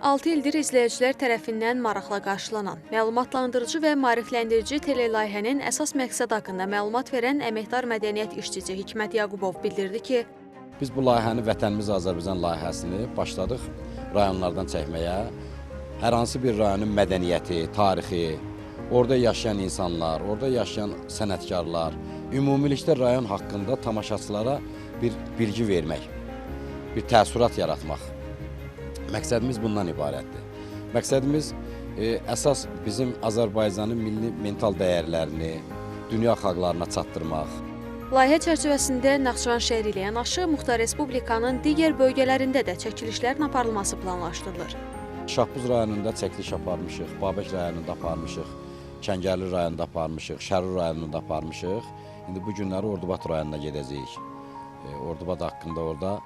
6 ildir izləyicilər tərəfindən maraqla qarşılanan, məlumatlandırıcı və maarifləndirici telelayihənin əsas məqsəd haqqında məlumat verən əməkdar mədəniyyət işçisi Hikmət Yaqubov bildirdi ki, biz bu layihəni Vətənimiz Azərbaycan layihəsini başladıq rayonlardan çəkməyə. Hər hansı bir rayonun mədəniyyəti, tarixi, orada yaşayan insanlar, orada yaşayan sənətkarlar, ümumilikdə rayon haqqında tamaşaçılara bir bilgi vermək, bir təəssürat yaratmaq. Məqsədimiz bundan ibarətdir. Məqsədimiz əsas bizim Azərbaycanın milli mental dəyərlərini dünya xalqlarına çatdırmaq. Layihə çərçivəsində Naxçıvan şəhəri ilə yanaşı Muxtar Respublikanın digər bölgələrində də çəkilişlərin aparılması planlaşdırılır. Şahbuz rayonunda çəkiliş aparmışıq, Babək rayonunda aparmışıq, Kəngərli rayonunda aparmışıq, Şərur rayonunda aparmışıq. İndi bu günləri Ordubad rayonuna gedəcəyik. Ordubad haqqında orada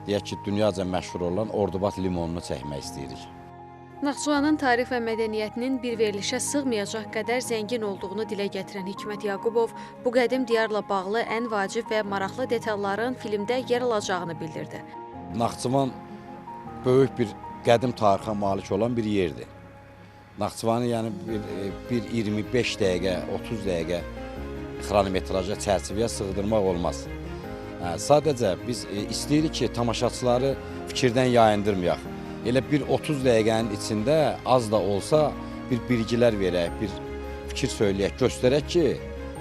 deyək ki, dünyaca məşhur olan Ordubad limonunu çəkmək istəyirik. Naxçıvanın tarix və mədəniyyətinin bir verilişə sığmayacaq qədər zəngin olduğunu dilə gətirən Hikmət Yaqubov bu qədim diyarla bağlı ən vacib və maraqlı detalların filmdə yer alacağını bildirdi. Naxçıvan böyük bir qədim tarixə malik olan bir yerdir. Naxçıvanı yəni bir 25 dəqiqə, 30 dəqiqə xronometraja çərçivəyə sığdırmaq olmaz. Sadəcə biz istəyirik ki, tamaşaçıları fikirdən yayındırmayaq. Elə bir 30 dəqiqənin içində az da olsa bir bilgilər verək, bir fikir söyləyək, göstərək ki,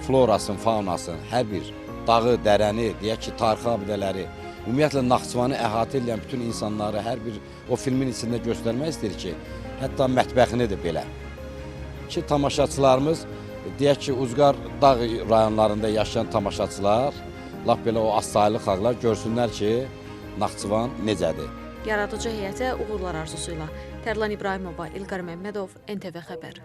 florasın, faunasın, hər bir dağı, dərəni, deyək ki, tarixi abidələri, ümumiyyətlə Naxçıvanı əhatə edən bütün insanları hər bir o filmin içində göstərmək istəyir ki, hətta mətbəxini də belə. Ki, tamaşaçılarımız, deyək ki, Uzqar dağ rayonlarında yaşayan tamaşaçılar, lap belə o azsaylı xalqlar görsünlər ki, Naxçıvan necədir. Yaradıcı heyətə uğurlar arzusuyla Tərlan İbrahimova, İlqar Məmmədov, NTV Xəbər.